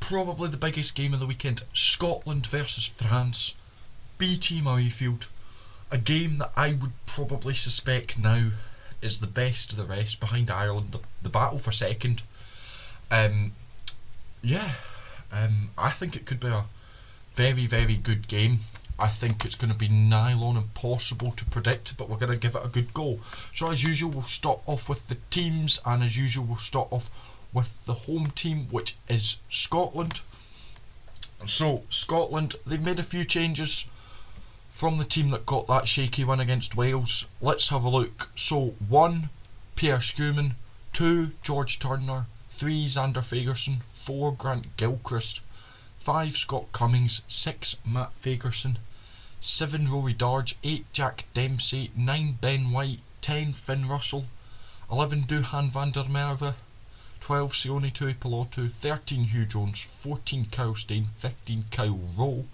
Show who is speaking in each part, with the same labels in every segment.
Speaker 1: probably the biggest game of the weekend. Scotland versus France. BT Murrayfield. A game that I would probably suspect now is the best of the rest behind Ireland. The battle for second. Yeah, I think it could be a very, very good game. I think it's going to be nigh on impossible to predict, but we're going to give it a good go. So as usual, we'll start off with the teams, and as usual, we'll start off with the home team, which is Scotland. So Scotland, they've made a few changes from the team that got that shaky win against Wales. Let's have a look. So 1, Pierre Schoeman. 2, George Turner. 3, Zander Fagerson. 4, Grant Gilchrist. 5, Scott Cummings. 6, Matt Fagerson. 7, Rory Darge. 8, Jack Dempsey. 9, Ben White. 10, Finn Russell. 11, Duhan van der Merwe. 12, Sione Tuipulotu. 13, Hugh Jones. 14, Kyle Steyn. 15, Kyle Rowe.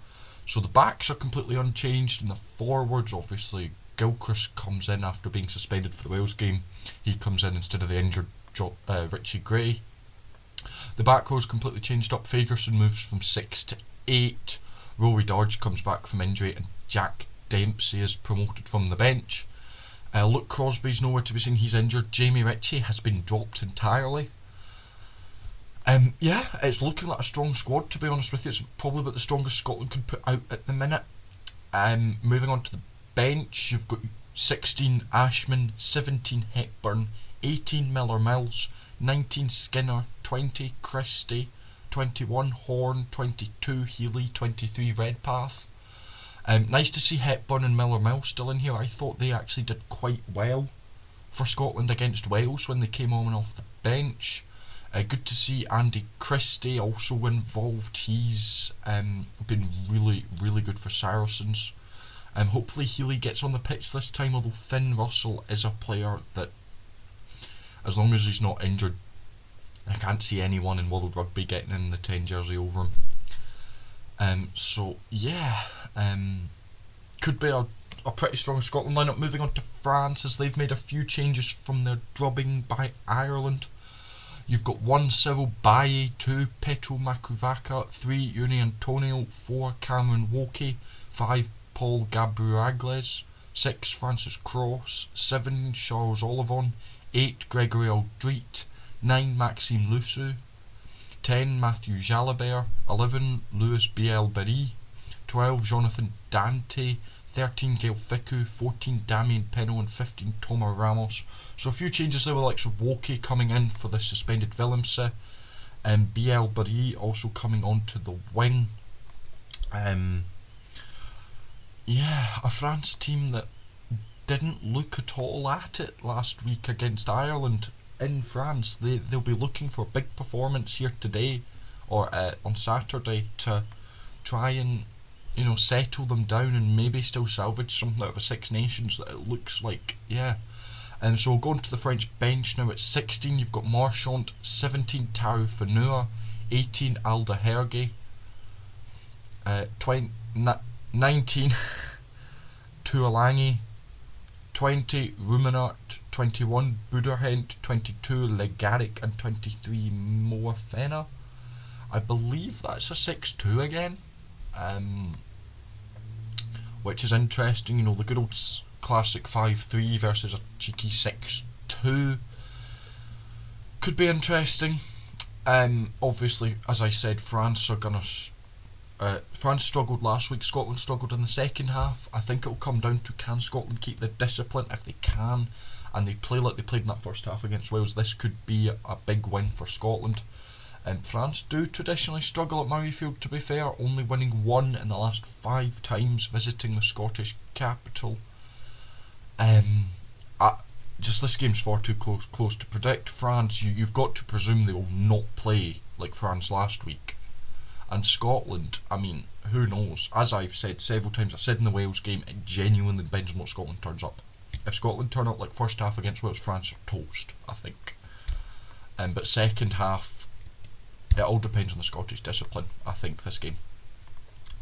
Speaker 1: So the backs are completely unchanged, and the forwards, obviously, Gilchrist comes in after being suspended for the Wales game. He comes in instead of the injured Richie Gray. The back row is completely changed up. Fagerson moves from 6 to 8. Rory Darge comes back from injury, and Jack Dempsey is promoted from the bench. Luke Crosby's nowhere to be seen, he's injured. Jamie Ritchie has been dropped entirely. Yeah, it's looking like a strong squad, to be honest with you. It's probably about the strongest Scotland could put out at the minute. Moving on to the bench, you've got 16 Ashman, 17 Hepburn, 18 Miller-Mills, 19 Skinner, 20 Christie, 21 Horn, 22 Healy, 23 Redpath. Nice to see Hepburn and Miller-Mills still in here. I thought they actually did quite well for Scotland against Wales when they came on off the bench. Good to see Andy Christie also involved. He's been really, really good for Saracens. Hopefully Healy gets on the pitch this time, although Finn Russell is a player that, as long as he's not injured, I can't see anyone in World Rugby getting in the 10 jersey over him. So yeah, could be a pretty strong Scotland lineup. Moving on to France, as they've made a few changes from their drubbing by Ireland. You've got 1, Cyril Baye. 2, Petro Makruvaka. 3, Uni Antonio. 4, Cameron Woki. 5, Paul Gabriagles. 6, Francis Cross. 7, Charles Olivon. 8, Gregory Aldreet. 9, Maxime Lusu. 10, Matthew Jalabert. 11, Louis Biel-Barry. 12, Jonathan Dante. 13, Gael Fickou. 14, Damien Pinot, and 15, Tomer Ramos. So a few changes there with like Woki coming in for the suspended Willemse, and Biel-Barry also coming onto the wing. Yeah, a France team that didn't look at all at it last week against Ireland in France. They'll be looking for a big performance here today, or on Saturday, to try and settle them down and maybe still salvage something out of a Six Nations that it looks like. Yeah. So we'll go on to the French bench now. At 16 you've got Marchand, 17 Tao Fanua, 18 Alda Herge, 19 Tuolangi, 20 Ruminart, 21 Buderhent, 22 Legaric, and 23 Moafena. I believe that's a 6-2 again. Which is interesting, the good old classic 5-3 versus a cheeky 6-2 could be interesting. Obviously, as I said, France struggled last week. Scotland struggled in the second half. I think it'll come down to, can Scotland keep their discipline? If they can, and they play like they played in that first half against Wales, this could be a big win for Scotland. France do traditionally struggle at Murrayfield, to be fair, only winning 1 in the last 5 times visiting the Scottish capital. Just this game's far too close to predict. France, you've got to presume they will not play like France last week. And Scotland, I mean, who knows? As I've said several times, I said in the Wales game, it genuinely depends on what Scotland turns up. If Scotland turn up like first half against Wales, France are toast, I think. But second half, it all depends on the Scottish discipline, I think, this game.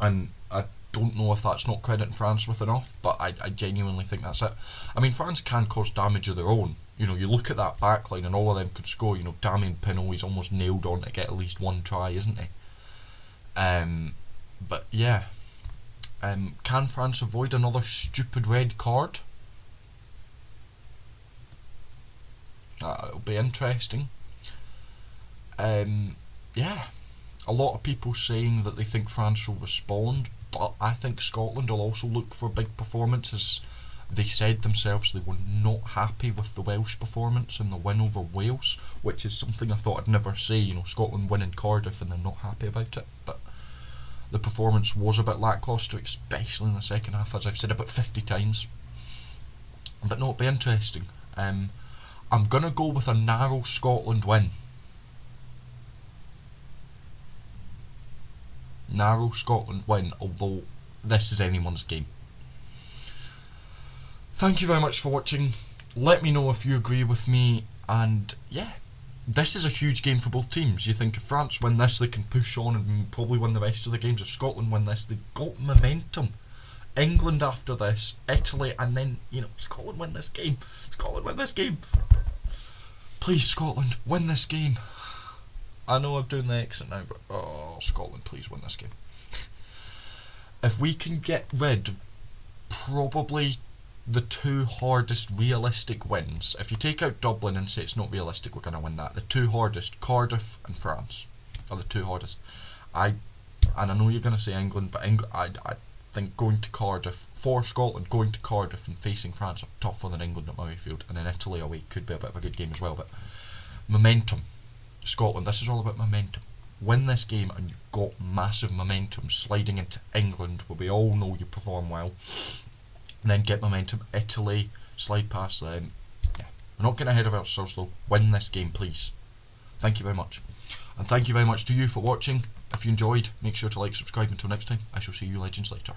Speaker 1: And I don't know if that's not crediting France with enough, but I genuinely think that's it. I mean, France can cause damage of their own. You look at that backline and all of them could score. Damien Pinot, he's almost nailed on to get at least 1 try, isn't he? But yeah, can France avoid another stupid red card? It'll be interesting. Yeah, a lot of people saying that they think France will respond, but I think Scotland will also look for big performances. They said themselves they were not happy with the Welsh performance and the win over Wales, which is something I thought I'd never say. You know, Scotland winning Cardiff and they're not happy about it, but the performance was a bit lacklustre, especially in the second half, as I've said about 50 times. But no, it'll be interesting. I'm going to go with a narrow Scotland win. Narrow Scotland win, although this is anyone's game. Thank you very much for watching. Let me know if you agree with me, and yeah, this is a huge game for both teams. You think if France win this, they can push on and probably win the rest of the games. If Scotland win this, they've got momentum. England after this, Italy, and then, Scotland win this game. Scotland win this game. Please, Scotland, win this game. I know I'm doing the exit now, but Scotland, please win this game. If we can get rid of probably the two hardest realistic wins, if you take out Dublin and say it's not realistic, we're going to win that. The two hardest, Cardiff and France, are the two hardest. And I know you're going to say England, but I think going to Cardiff, for Scotland, going to Cardiff and facing France are tougher than England at Murrayfield, and then Italy away could be a bit of a good game as well. But momentum, Scotland, this is all about momentum. Win this game and you've got massive momentum sliding into England, where we all know you perform well, and then get momentum. Italy, slide past them. Yeah, we're not getting ahead of ourselves though. Win this game, please. Thank you very much, and thank you very much to you for watching. If you enjoyed, make sure to like, subscribe. Until next time, I shall see you legends later.